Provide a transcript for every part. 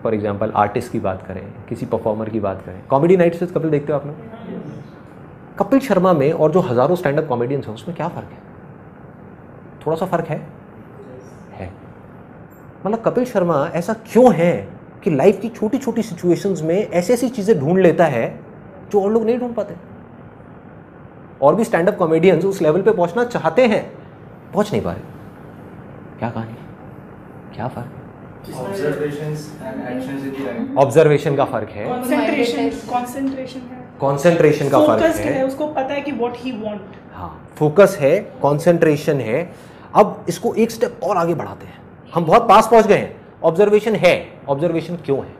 For example artist की बात करें, किसी परफॉर्मर की बात करें, कॉमेडी नाइट्स विद कपिल देखते हो आप लोग? कपिल शर्मा में और जो हज़ारों स्टैंड अप कॉमेडियंस हैं उसमें क्या फ़र्क है? थोड़ा सा फ़र्क है। मतलब कपिल शर्मा ऐसा क्यों है कि लाइफ की छोटी छोटी सिचुएशंस में ऐसी ऐसी चीज़ें ढूंढ लेता है जो और लोग नहीं ढूंढ पाते। और भी स्टैंड अप कॉमेडियंस उस लेवल पे पहुंचना चाहते हैं, पहुंच नहीं पा रहे। क्या कहानी, क्या फ़र्क? ऑब्जर्वेशन का फ़र्क है, कॉन्सेंट्रेशन का फ़र्क है, उसको पता है कि व्हाट ही वांट। हाँ, फोकस है, कॉन्सेंट्रेशन है। अब इसको एक स्टेप और आगे बढ़ाते हैं, हम बहुत पास पहुंच गए हैं। ऑब्जर्वेशन है, ऑब्जर्वेशन क्यों है?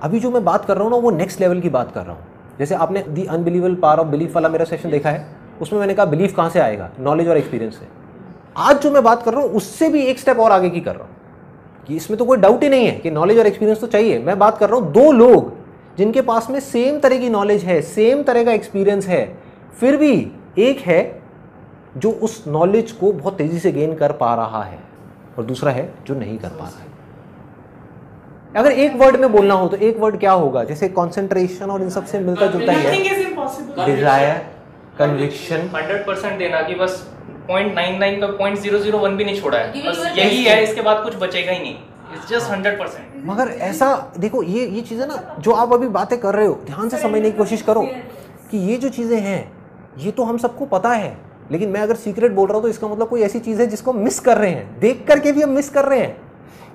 अभी जो मैं बात कर रहा हूँ ना वो नेक्स्ट लेवल की बात कर रहा हूँ। जैसे आपने दी अनबिलीवेबल पावर ऑफ बिलीफ वाला मेरा सेशन देखा है, उसमें मैंने कहा बिलीफ कहाँ से आएगा? नॉलेज और एक्सपीरियंस से। आज जो मैं बात कर रहा हूँ उससे भी एक स्टेप और आगे की कर रहा हूँ कि इसमें तो कोई डाउट ही नहीं है कि नॉलेज और एक्सपीरियंस तो चाहिए। मैं बात कर रहा हूँ दो लोग जिनके पास में सेम तरह की नॉलेज है, सेम तरह का एक्सपीरियंस है, फिर भी एक है जो उस नॉलेज को बहुत तेजी से गेन कर पा रहा है और दूसरा है जो नहीं कर पा रहा है। अगर एक वर्ड में बोलना हो तो एक वर्ड क्या होगा? जैसे कंसंट्रेशन और इन सब से मिलता जुलता ही है। Dzire, conviction. 100% देना कि बस 0.99 का 0.001 भी नहीं छोड़ा है, बस यही है, इसके बाद कुछ बचेगा ही नहीं। It's just 100%। मगर ऐसा देखो, ये चीजें ना जो आप अभी बातें कर रहे हो, ध्यान से समझने की कोशिश करो कि ये जो चीजें हैं ये तो हम सबको पता है, लेकिन मैं अगर सीक्रेट बोल रहा हूँ तो इसका मतलब कोई ऐसी चीज है जिसको मिस कर रहे हैं, देख करके भी हम मिस कर रहे हैं।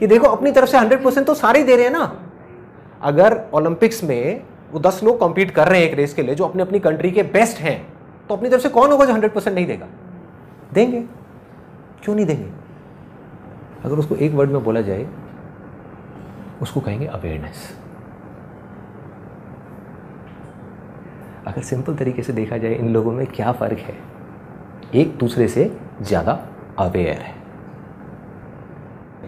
कि देखो अपनी तरफ से 100% तो सारे ही दे रहे हैं ना। अगर ओलंपिक्स में वो 10 लोग कॉम्पीट कर रहे हैं एक रेस के लिए जो अपनी अपनी कंट्री के बेस्ट हैं, तो अपनी तरफ से कौन होगा जो 100% नहीं देगा? देंगे, क्यों नहीं देंगे? अगर उसको एक वर्ड में बोला जाए उसको कहेंगे अवेयरनेस। अगर सिंपल तरीके से देखा जाए इन लोगों में क्या फ़र्क है? एक दूसरे से ज़्यादा अवेयर है।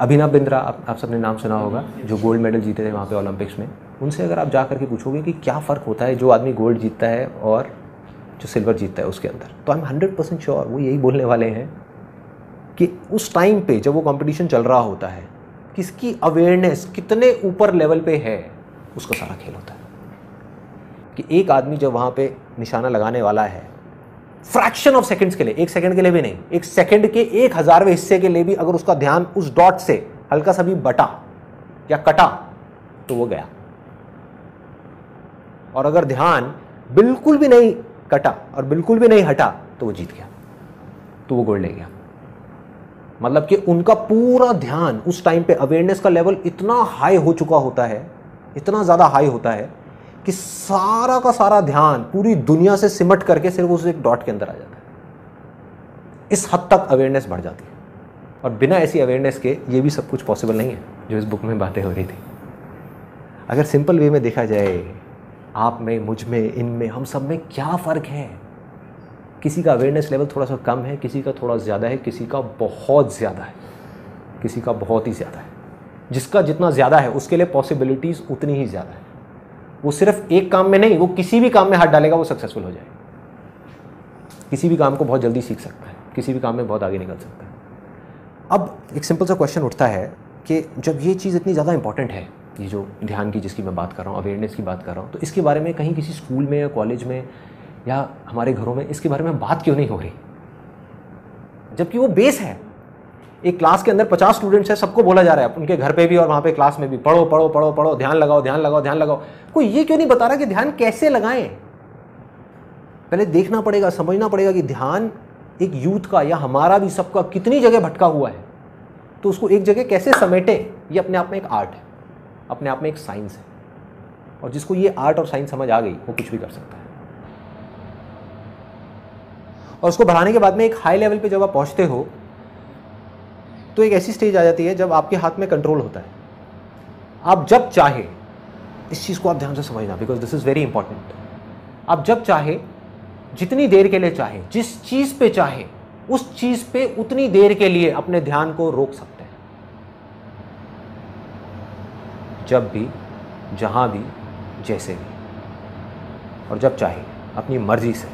अभिनव बिंद्रा, आप सबने नाम सुना होगा, जो गोल्ड मेडल जीते थे वहाँ पे ओलंपिक्स में। उनसे अगर आप जा करके पूछोगे कि क्या फ़र्क होता है जो आदमी गोल्ड जीतता है और जो सिल्वर जीतता है उसके अंदर, तो आई एम 100% श्योर वो यही बोलने वाले हैं कि उस टाइम पे जब वो कंपटीशन चल रहा होता है किसकी अवेयरनेस कितने ऊपर लेवल पे है, उसका सारा खेल होता है। कि एक आदमी जब वहाँ पे निशाना लगाने वाला है, फ्रैक्शन ऑफ सेकंड्स के लिए, एक सेकंड के लिए भी नहीं, एक सेकंड के 1,000वें हिस्से के लिए भी अगर उसका ध्यान उस डॉट से हल्का सा भी बटा या कटा तो वो गया। और अगर ध्यान बिल्कुल भी नहीं कटा और बिल्कुल भी नहीं हटा तो वो जीत गया, तो वो गोल्ड ले गया। मतलब कि उनका पूरा ध्यान उस टाइम पे, अवेयरनेस का लेवल इतना हाई हो चुका होता है, इतना ज़्यादा हाई होता है कि सारा का सारा ध्यान पूरी दुनिया से सिमट करके सिर्फ उस एक डॉट के अंदर आ जाता है। इस हद तक अवेयरनेस बढ़ जाती है। और बिना ऐसी अवेयरनेस के ये भी सब कुछ पॉसिबल नहीं है जो इस बुक में बातें हो रही थी। अगर सिंपल वे में देखा जाए, आप में, मुझ में, इनमें, हम सब में क्या फ़र्क है? किसी का अवेयरनेस लेवल थोड़ा सा कम है, किसी का थोड़ा ज़्यादा है, किसी का बहुत ज़्यादा है, किसी का बहुत ही ज़्यादा है। जिसका जितना ज़्यादा है उसके लिए पॉसिबिलिटीज़ उतनी ही ज़्यादा है। वो सिर्फ एक काम में नहीं, वो किसी भी काम में हाथ डालेगा वो सक्सेसफुल हो जाएगा। किसी भी काम को बहुत जल्दी सीख सकता है, किसी भी काम में बहुत आगे निकल सकता है। अब एक सिंपल सा क्वेश्चन उठता है कि जब ये चीज़ इतनी ज़्यादा इंपॉर्टेंट है, ये जो ध्यान की जिसकी मैं बात कर रहा हूँ, अवेयरनेस की बात कर रहा हूँ, तो इसके बारे में कहीं किसी स्कूल में या कॉलेज में या हमारे घरों में इसके बारे में बात क्यों नहीं हो रही? जबकि वो बेस है। एक क्लास के अंदर 50 स्टूडेंट्स हैं, सबको बोला जा रहा है, उनके घर पे भी और वहाँ पे क्लास में भी, पढ़ो पढ़ो पढ़ो पढ़ो, ध्यान लगाओ ध्यान लगाओ ध्यान लगाओ। कोई ये क्यों नहीं बता रहा कि ध्यान कैसे लगाएं? पहले देखना पड़ेगा, समझना पड़ेगा कि ध्यान एक यूथ का या हमारा भी सबका कितनी जगह भटका हुआ है, तो उसको एक जगह कैसे समेटे, ये अपने आप में एक आर्ट है, अपने आप में एक साइंस है। और जिसको ये आर्ट और साइंस समझ आ गई वो कुछ भी कर सकता है। और उसको बढ़ाने के बाद में एक हाई लेवल पे जब आप पहुंचते हो तो एक ऐसी स्टेज आ जाती है जब आपके हाथ में कंट्रोल होता है। आप जब चाहे, इस चीज़ को आप ध्यान से समझना, because this is very important. आप जब चाहे, जितनी देर के लिए चाहे, जिस चीज़ पे चाहे, उस चीज़ पे उतनी देर के लिए अपने ध्यान को रोक सकते हैं। जब भी, जहाँ भी, जैसे भी। और जब चाहे अपनी मर्जी से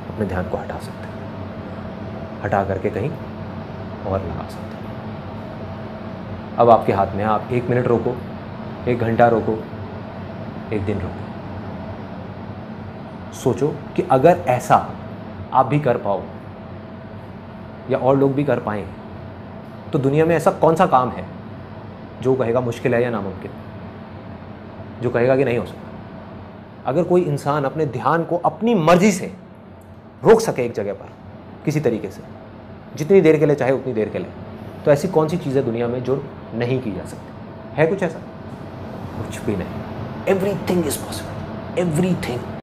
अपने ध्यान को हटा सकते हैं, हटा करके कहीं और लगा सकते हैं। अब आपके हाथ में है, आप 1 मिनट रोको, 1 घंटा रोको, 1 दिन रोको। सोचो कि अगर ऐसा आप भी कर पाओ या और लोग भी कर पाएँ तो दुनिया में ऐसा कौन सा काम है जो कहेगा मुश्किल है या नामुमकिन, जो कहेगा कि नहीं हो सकता। अगर कोई इंसान अपने ध्यान को अपनी मर्जी से रोक सके एक जगह पर किसी तरीके से, जितनी देर के लिए चाहे उतनी देर के लिए, तो ऐसी कौन सी चीज़ है दुनिया में जो नहीं की जा सकती? है कुछ ऐसा? कुछ भी नहीं। Everything is possible, everything.